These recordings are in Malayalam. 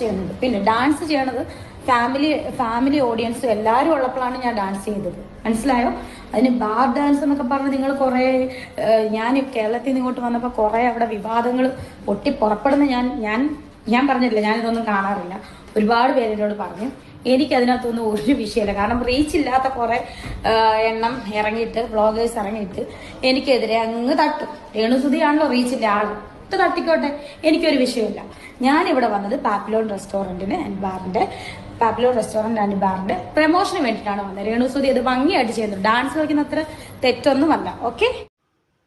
ചെയ്യുന്നുണ്ട്. പിന്നെ ഡാൻസ് ചെയ്യണത് ഫാമിലി ഓഡിയൻസും എല്ലാവരും ഉള്ളപ്പോഴാണ് ഞാൻ ഡാൻസ് ചെയ്തത്. മനസ്സിലായോ? അതിന് ബാർ ഡാൻസ് എന്നൊക്കെ പറഞ്ഞ് നിങ്ങൾ കുറേ ഞാൻ കേരളത്തിൽ നിന്ന് ഇങ്ങോട്ട് വന്നപ്പോൾ കുറേ അവിടെ വിവാദങ്ങൾ പൊട്ടി പുറപ്പെടുന്ന ഞാൻ പറഞ്ഞിട്ടില്ല, ഞാനിതൊന്നും കാണാറില്ല. ഒരുപാട് പേര് എന്നോട് പറഞ്ഞു. എനിക്കതിനകത്തൊന്നും ഒരു വിഷയമില്ല. കാരണം റീച്ച് ഇല്ലാത്ത കുറേ എണ്ണം ഇറങ്ങിയിട്ട് വ്ളോഗേഴ്സ് ഇറങ്ങിയിട്ട് എനിക്കെതിരെ അങ്ങ് തട്ടും. രേണുസുതിയാണല്ലോ റീച്ചില്ല ആള്, തട്ടിക്കോട്ടെ, എനിക്കൊരു വിഷയമില്ല. ഞാനിവിടെ വന്നത് പാപ്പിലോൺ റെസ്റ്റോറൻറ്റ് ആൻഡ് ബാറിന്റെ പ്രമോഷന് വേണ്ടിയിട്ടാണ് വന്നത്. രേണുസുതി അത് ഭംഗിയായിട്ട് ചെയ്യുന്നു. ഡാൻസ് കളിക്കുന്ന അത്ര തെറ്റൊന്നുമല്ല. ഓക്കെ.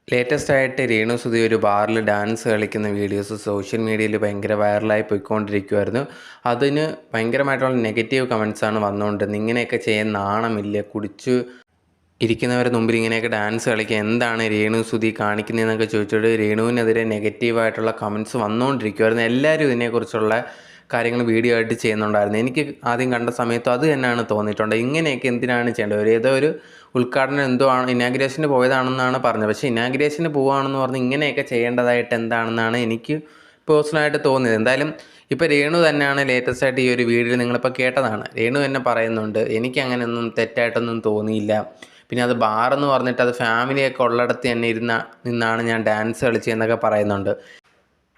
ലേറ്റസ്റ്റ് ആയിട്ട് രേണുസുതി ഒരു ബാറിൽ ഡാൻസ് കളിക്കുന്ന വീഡിയോസ് സോഷ്യൽ മീഡിയയിൽ ഭയങ്കര വൈറലായി പോയിക്കൊണ്ടിരിക്കുമായിരുന്നു. അതിന് ഭയങ്കരമായിട്ടുള്ള നെഗറ്റീവ് കമൻസാണ് വന്നുകൊണ്ടിരുന്നത്. ഇങ്ങനെയൊക്കെ ചെയ്യാൻ നാണമില്ല, കുടിച്ച് ഇരിക്കുന്നവരുടെ മുമ്പിൽ ഇങ്ങനെയൊക്കെ ഡാൻസ് കളിക്കുക, എന്താണ് രേണുസുതി കാണിക്കുന്നതെന്നൊക്കെ ചോദിച്ചിട്ട് രേണുവിനെതിരെ നെഗറ്റീവായിട്ടുള്ള കമൻസ് വന്നുകൊണ്ടിരിക്കുമായിരുന്നു. എല്ലാവരും ഇതിനെക്കുറിച്ചുള്ള കാര്യങ്ങൾ വീഡിയോ ആയിട്ട് ചെയ്യുന്നുണ്ടായിരുന്നു. എനിക്ക് ആദ്യം കണ്ട സമയത്തും അത് തന്നെയാണ് തോന്നിയിട്ടുണ്ട്. ഇങ്ങനെയൊക്കെ എന്തിനാണ് ചെയ്യേണ്ടത്? ഏതോ ഒരു ഉദ്ഘാടനം എന്തോ ആണ്, ഇനാഗ്രേഷന് പോയതാണെന്നാണ് പറഞ്ഞത്. പക്ഷേ ഇനാഗ്രേഷന് പോവുകയാണെന്ന് പറഞ്ഞ് ഇങ്ങനെയൊക്കെ ചെയ്യേണ്ടതായിട്ട് എന്താണെന്നാണ് എനിക്ക് പേഴ്സണലായിട്ട് തോന്നിയത്. എന്തായാലും ഇപ്പോൾ രേണു തന്നെയാണ് ലേറ്റസ്റ്റ് ആയിട്ട് ഈ ഒരു വീഡിയോ നിങ്ങളിപ്പോൾ കേട്ടതാണ്. രേണു തന്നെ പറയുന്നുണ്ട്, എനിക്ക് അങ്ങനെയൊന്നും തെറ്റായിട്ടൊന്നും തോന്നിയില്ല. പിന്നെ അത് ബാറെന്ന് പറഞ്ഞിട്ട് അത് ഫാമിലിയൊക്കെ ഉള്ളിടത്ത് തന്നെ നിന്നാണ് ഞാൻ ഡാൻസ് കളിച്ചതെന്നൊക്കെ പറയുന്നുണ്ട്.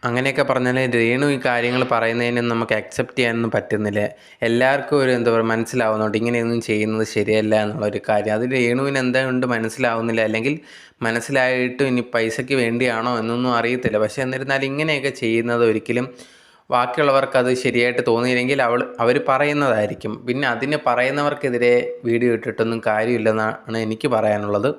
അങ്ങനെയൊക്കെ പറഞ്ഞാൽ രേണു ഈ കാര്യങ്ങൾ പറയുന്നതിനൊന്നും നമുക്ക് അക്സെപ്റ്റ് ചെയ്യാനൊന്നും പറ്റുന്നില്ല. എല്ലാവർക്കും ഒരു എന്താ പറയുക മനസ്സിലാവുന്നുണ്ട് ഇങ്ങനെയൊന്നും ചെയ്യുന്നത് ശരിയല്ല എന്നുള്ളൊരു കാര്യം. അത് രേണുവിന് എന്തുകൊണ്ട് മനസ്സിലാവുന്നില്ല, അല്ലെങ്കിൽ മനസ്സിലായിട്ട് ഇനി പൈസയ്ക്ക് വേണ്ടിയാണോ എന്നൊന്നും അറിയത്തില്ല. പക്ഷേ എന്നിരുന്നാലും ഇങ്ങനെയൊക്കെ ചെയ്യുന്നത് ഒരിക്കലും ബാക്കിയുള്ളവർക്കത് ശരിയായിട്ട് തോന്നിയില്ലെങ്കിൽ അവർ പറയുന്നതായിരിക്കും. പിന്നെ അതിന് പറയുന്നവർക്കെതിരെ വീഡിയോ ഇട്ടിട്ടൊന്നും കാര്യമില്ലെന്നാണ് എനിക്ക് പറയാനുള്ളത്.